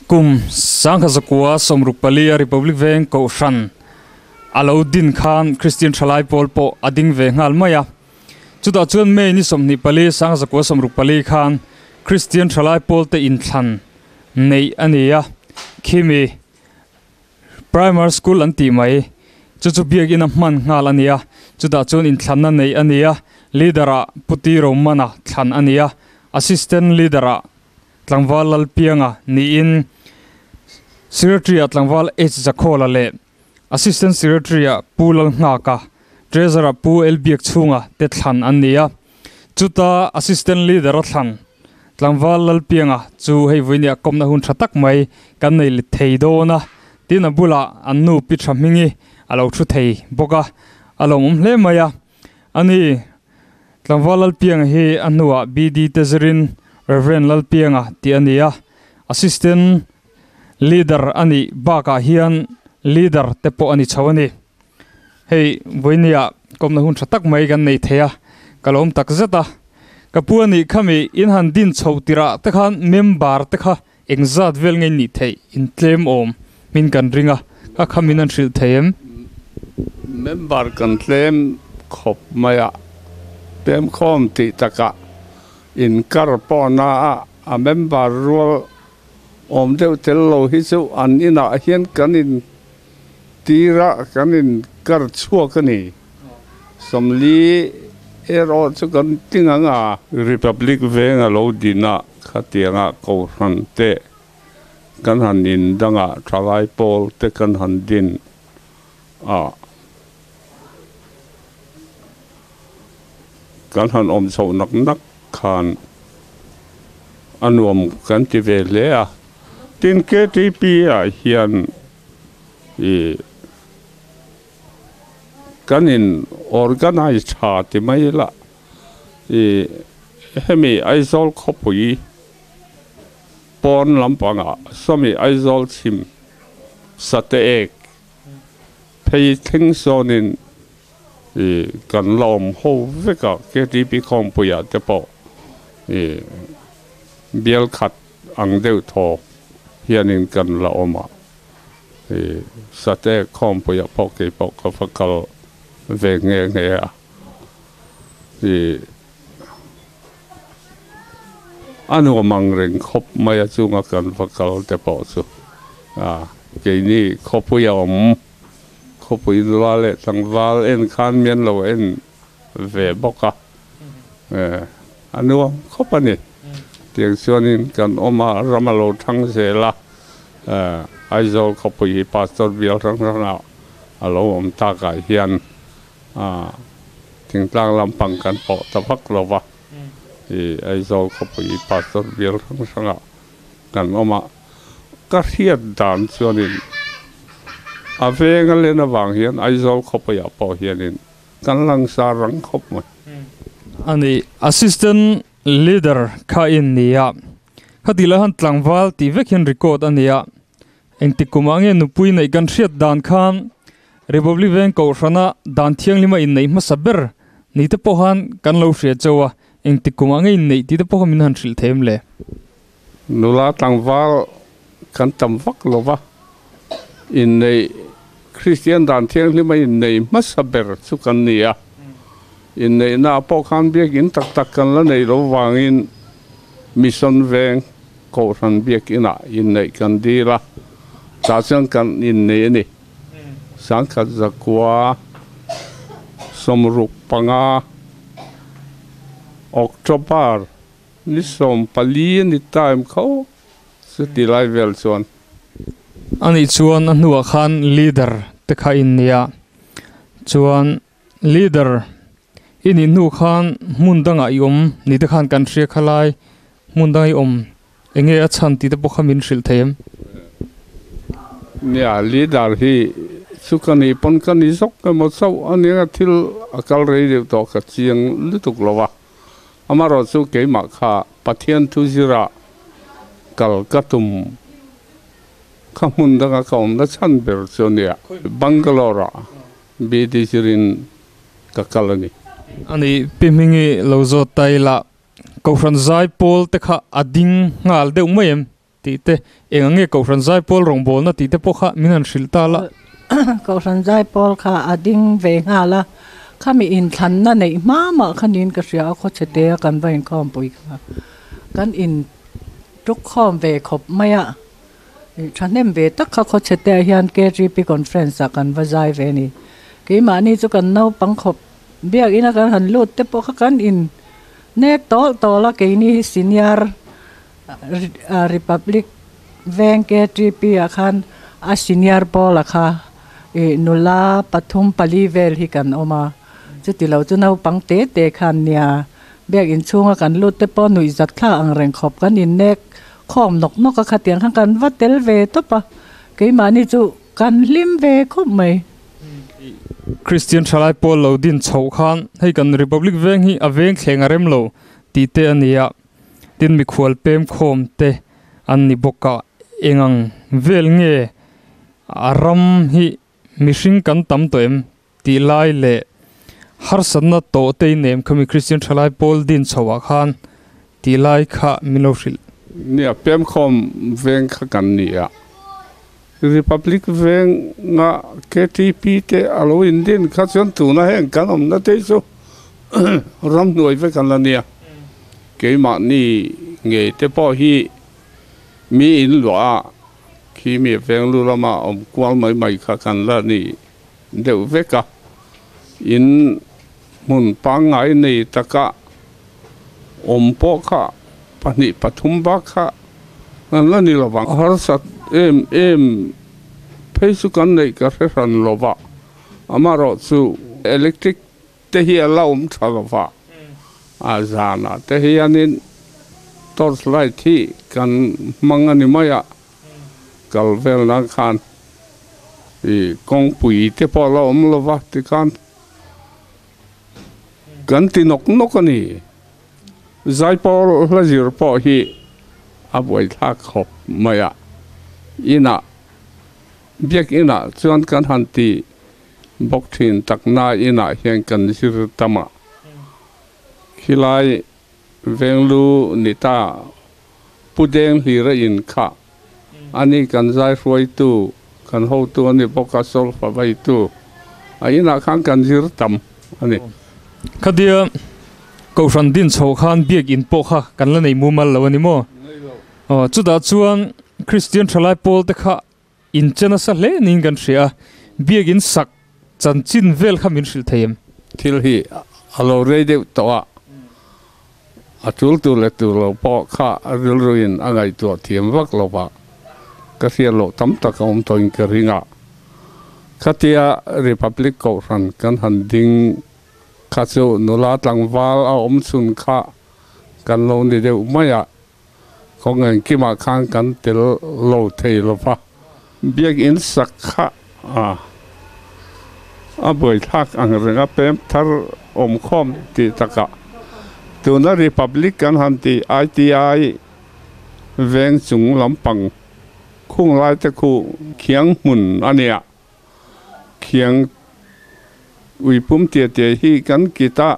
kum sangha zakua somruk palia republic veng ko shan alaudin khan christian thalai pol po ading ve ngal maya chuda chuan me ni somni pali sangha zakua somruk pali khan christian thalai pol te in thlan nei ania khimi primary school anti mai chu biak in a man ngal ania chuda chuan in thlan na nei ania leadera puti romana thlan ania assistant leadera tlangwal lal pianga ni in secretary atlangwal h zakhola le assistant secretary pulal ngaka treasurer pu elbiak chunga te thlan ania chuta assistant leader thlan tlangwal lal pianga chu hei voinia komna hun thatak mai kan nei le theidona tina bula annu pi thamingi alo thu thei boka alom hle maya ani tlangwal lal pianga hi anua bd tezerin reverend lal pianga ti ania assistant leader ani baka hian leader tepo ani chawani hei voinia komna hun thatak mai gan nei theya kalom tak zata kapuani khami in han din chhoutira takhan member takha engzat vel ngei ni thei in claim om min kan ringa ka khamin an thil theim member kan claim khop maya pem khom ti taka in karpona a member role om deuh tel lo hi chu an ina hian kanin tira kanin kar chuak ani somli ero chu kan tinganga republic venga lo dina khatianga ko han te kan han in danga thalai pol te kan han din kan han om so nak nak khan anuam kan ti ve le a tin KTP a hian kanin organize ha ti mai la hemi aizol khopui pon lampanga somi aizol chim sate ek pei thing sonin kan lom ho veka KTP kompuya te po bial khat ang deu tho hianin kan la oma sate kompuya poke pok fakal về nghe thì anh hoa mang rừng khop mai chung ở gần phát cầu để bỏ số cái này khop bây giờ khop bây giờ là thằng val en khan miền lâu en về bóc anh hoa khop anh ấy tiếng xuân in gần oma ramalo thăng sẽ là ai rồi khop bây giờ pastor biểu thằng nào alo om ta cái hiền tiếng tlang làm bằng căn bộ tập phát lova thì ai rồi có bị pastor biar không sang ạ căn oma các hiện đàn cho nên về ngay lên vàng hiện ai rồi có bị bỏ hiện nên căn lăng sa răng khóc mà ani assistant leader kha in nia khadila han tlangwal ti vekhin record ania engtikumange nupui nei kan hriat dan khan republic veng ko rana dan thiang lima in nei masaber ni te pohan kan lo hria chawa engtikuma ngei nei ti te poham in han thil them le nula tangwal kan tam vak lova in nei christian dan thiang lima in nei masaber chu kan nia in nei na pokhan biak in tak tak kan la nei lo wangin mission veng ko ran biak ina in nei kan dira cha chang kan in nei ni sangha zakua somruk panga october ni som pali ni time kho suti lai vel chon ani chuan anua khan leader te kha in nia chuan leader ini nu khan mundanga yom ni te khan kan hria khalai mundai om enge a chan ti te pokhamin hril theim nia leader hi sukani ponkani sok ka mo sau ania thil akal rei de to ka chiang lutuk lowa amaro chu ke ma kha pathian thu zira kal katum khamun da ka om da chan ber chonia bangalore bd sirin ka kalani ani pimingi lozo taila ko fran zai pol te kha ading ngal de umayem ti te engange ko ran zai pol rong bol na ti te pokha minan shilta la ko ran zai pol kha ading ve nga la khami in than na nei ma khanin ka ria kho chete kan vain khom pui kha kan in tuk khom ve khop maya thanem ve tak kha kho chete hian KGP conference kan vazai ve ni ke mani chu kan nau pang khop biak ina kan han lut te po kha kan in nek tol la ke ni senior Republic Veng KGP akhan a senior pol kha nula pathum pali vel hi kan oma chuti lo chu nau pang te khan nia biak in chunga kan lut te po nui zat thla ang reng khop kan in nek khom nok ka khatiang khang kan vatel ve to pa ke mani chu kan lim ve khop mai Christian Chalai Paul lo din chho khan hei kan Republic Veng hi aveng thlenga rem lo ti te ania tin mi khwal pem khom te an ni boka engang vel nge aram hi mishing kan tam toem ti lai le har sanna to te nem khami Christian Chalai Paul din chhowa khan ti lai kha miloshil nia pem khom veng kha kan nia Republic Veng nga KTP te alo Indian kha chon tu na heng kan om na te so ram noi ve kan la nia ke ma ni nge te po hi mi in lwa khi mi veng lu la ma om kwal mai kha kan la ni deu ve ka in mun pang ai nei taka om po kha pani pathum ba kha nan la ni lo wang har sat em peisu kan nei ka ran lo ba amaro chu electric te hi ala thalova azana te hi anin torchlight thi kan mangani maya kalvel na khan kong pui te po lo lova ti kan ti nok ani zai por la zir po hi aboi thak khop maya ina biak ina chuan kan hanti bok thin takna ina hian kan sir tama khilai venglu nita pudeng hira in kha ani kan zai roi tu kan ho tu ani boka sol fa vai tu aina khang kan sir tam ani khadia ko ran din chho khan biak in po kha kan la nei mu mal lo ani mo chuda chuan Christian Chalai Paul te kha in chana sa le ning kan ria biak in sak chan chin vel kha min sil theim thil hi alo re de to atul tu le tu lo po kha ril ruin angai tu thiam vak lo ba ka sia lo tam ta kom toin ka ringa khatia Republic ko ran kan han ding kha chu nula tlangwal a om sun kha kan lo ni de maya khong ngan ki ma khang kan tel lo thei lo pa biak in sak kha a boi thak ang renga pem thar om khom ti taka tuna Republican hanti ITI veng chung lampang khung lai te khu khiang mun ania khiang ui pum tie hi kan kita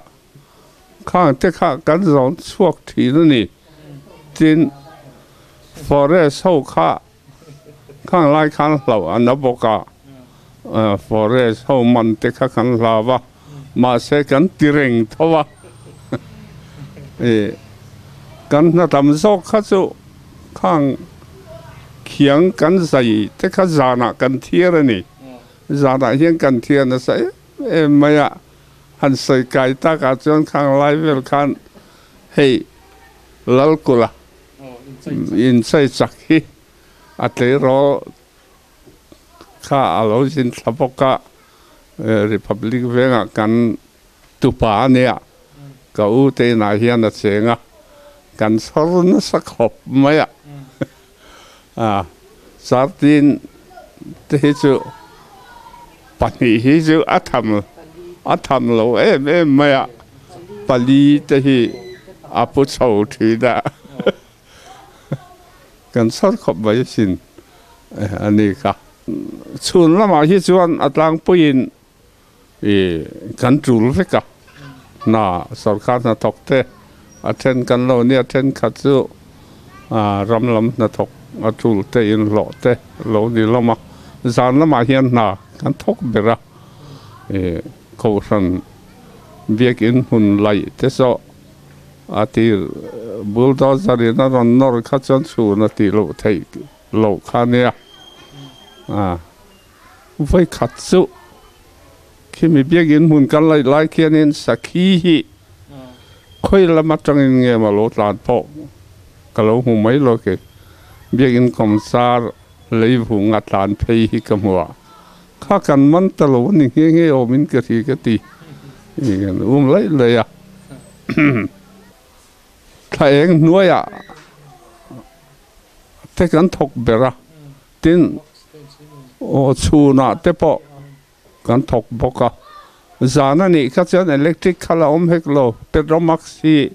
khang te kha kan zon chuak thi ni tin forest ho kha khang lai khan lo an boka forest ho man te kha kan lawa ma se kan tireng thowa kan na tam sok kha chu khang khiang kan sai te kha zana kan thier ani zana hian kan thier na sai maya han sai kai ta ka chon khang lai vel khan hei lal kula in sai chak hi ate ro kha alo sin thapoka Republic venga kan tupa ania ka u te na hian na chenga kan sorun sa khop maya sartin te chu pani hi chu atham lo em maya pali te hi apu chau thi da kan sor khop bai sin ani ka chun lama hi chuan atlang puin kan tul veka na sarkar na thokte athen kan lo ni athen kha chu ram lam na thok a tul te in lo ni lama zan lama hian na kan thok bera ko san biak in hun lai te so atir bulldozer in a ron nor kha chan chu na ti lo thei lo kha ne vai khat chu khi mi biak in hun kan lai khian in sakhi hi khoi lama tang in nge ma lo tlan po ka lo hu mai lo ke biak in komsar lei vu nga tlan phei hi ka muwa kha kan man ta lo ni nge o min ka thi ka ti lấy à thầy anh nuôi à thế cần thọc bể ra tin ô chu na thế bộ cần thọc bọc à giờ này các chân electric khá là hết lo Petromax thì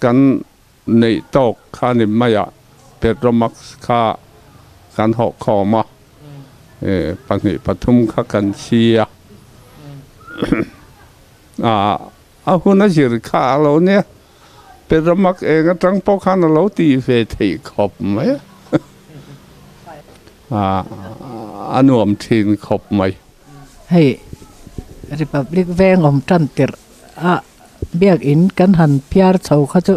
cần nảy tóc khá niệm mày à Petromax khá cần học khó mà bạn này bắt thum khá cần chi à hôm nay chỉ khá lâu nè, bây giờ mặc em cái trang phục khá là lâu thì về thì khóc mấy, anh ôm thiên khóc mấy. Hey, Republic veng om trăn tiệt, biếc in kan han piar chau khá chú,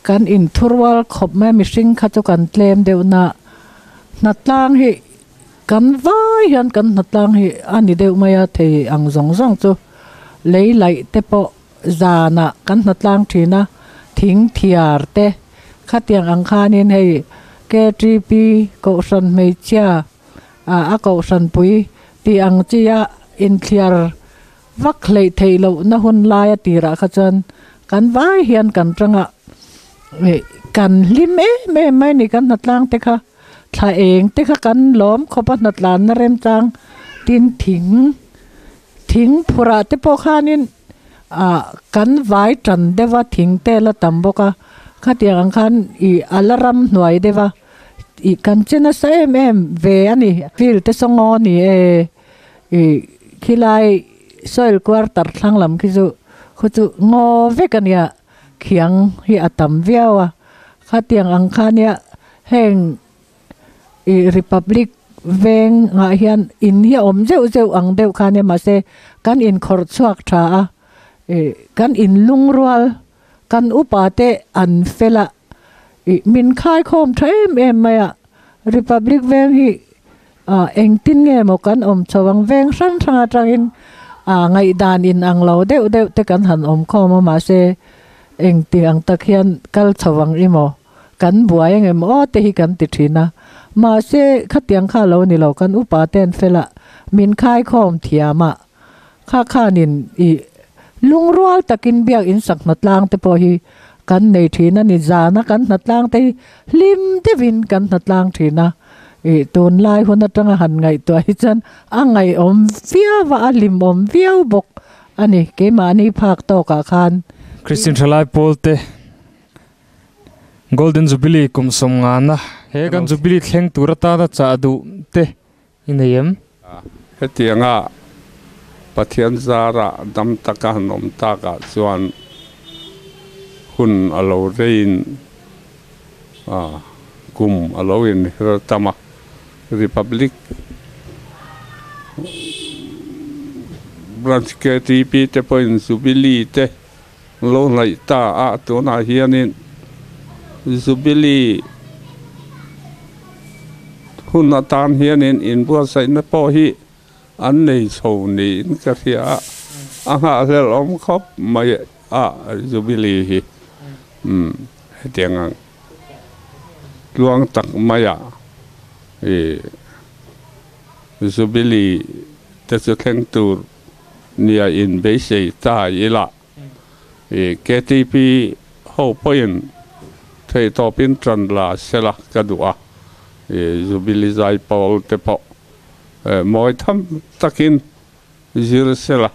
kan in thurwal khóc mấy missing khá chú kan claim đều na tlang hi, kan vai hian kan na tlang hi, anh đều mày thì ang zong chú. Lấy lại tế bộ già nạ cắn nát lang thì na thính thiar tế khát tiếng ang kha nên hay KGB cậu sân mấy chia cậu sân bùi thì ang chia in thiar vắc lấy thầy lâu na hun lai tì ra khát chân cắn vai hiền cắn trăng ạ cắn lim mê ni cắn nát lang tế kha thà eng tế kha cắn lóm khó bắt nát lang na rem chang tin thính phura tế bộ kha nên kan vai trần dewa thính tế là tầm bộ ka khát tiếng ang khan alarm nuai dewa kan chena sa em về anh feel tế song on khi lai soil quarter thang lam khi chu ngo ve kan ya khiang hi atam viawa khát tiếng ang khan ya heng Republic veng nga hian in hi om zeu ang deuh kha ne ma se kan in khor chuak tha kan in lungrual kan upate an fela min khai khom them em maya Republic veng hi eng tin nge mo kan om chawang veng sang thanga tangin ngai dan in ang lo deuh te kan han om khom ma se eng ti ang tak hian kal chawang imo kan buai ngem o te hi kan ti thina mà sẽ khát tiếng khá lâu ni lâu kan upa ten fela min khai khom thiama kha nin lung rual takin biak in sak nat lang te po hi kan nei thina ni zana kan nat lang te lim te vin kan nat lang thina ton lai hon atanga han ngai to hi chan angai om via wa lim om viau bok ani ke mani phak to ka khan Christian Chalai Polte Golden Jubilee kum som nga na he kan Jubilee thleng turata da cha du te inayem he tianga pathian zara dam taka nom taka chuan hun alo rein kum alo in tama Republic branch KTP te point Jubilee te lo lai ta to na hianin Jubilee hun na tan hianin in bua sai na po hi an nei chho ni in ka thia anga hel om khop mai Jubilee hi tiang luang tak maya Jubilee te chu thleng tur nia in be sei ta ila KTP ho point thei to pin tran la sela kadua Jubilee zai paul te po moi tham takin zir sela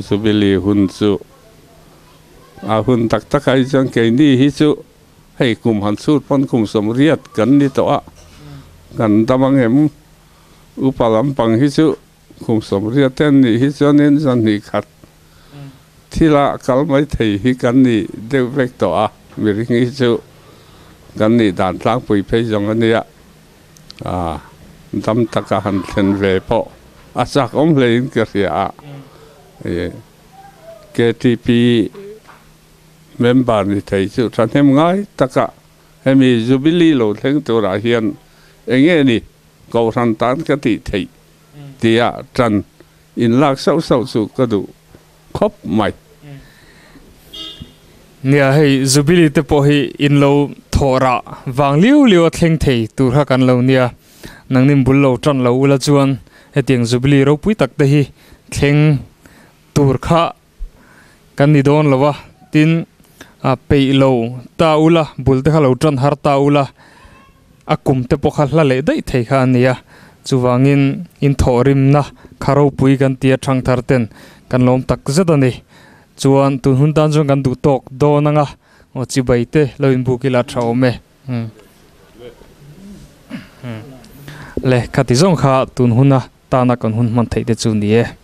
Jubilee hun chu hun tak ai jang ke ni hi chu hei kum han su pon kum som riat kan ni to kan tamang em upalam pang hi chu kum som riat ten ni hi chu nen jan ni khat thila kal mai thei hi kan ni de vek to mi ring hi chu กันนี่ด่านทางปุยเพยงอันเนี้ยดำตะกะหันเทนเวพออาศักอมเลยนก็เสียKTP เมมเบอร์นี่ไทยสุดทันเห็นง่ายตะกะให้มีจูบิลีโลเทงตัวราเฮียนเองนี่กอสันตานกติไทยเดียจันอินลักเศร้าสุกระดูครบใหม่เนี่ยให้จูบิลีเตปให้อินโลทอระวางเลี้ยวเทงไทยตัวรักันเราเนี่ยนังนิมบุลโลจันเราอุลจวนให้เตียงจูบิลีเราปุยตักเตhiเทงตัวข้ากันนี่โดนแล้ววะตินเปย์โลตาอุละบุลเตขเราจันฮาร์ตาอุละอากุมเตปขัดละเล่ได้ไทยข้านี่จูวางินอินทอริมนะคาร์ปุยกันเตียช่างทาร์เตนกันลมตักเจตันนี่จวนตุนหุ่นตันจงกันดูตกโดนังอ่ะโอจิบายเตเราอินบุกิลาชาวเมเล่ขัดที่จงข้าตุนหุ่นนะตานักกันหุ่นมันไทยเดจูนี่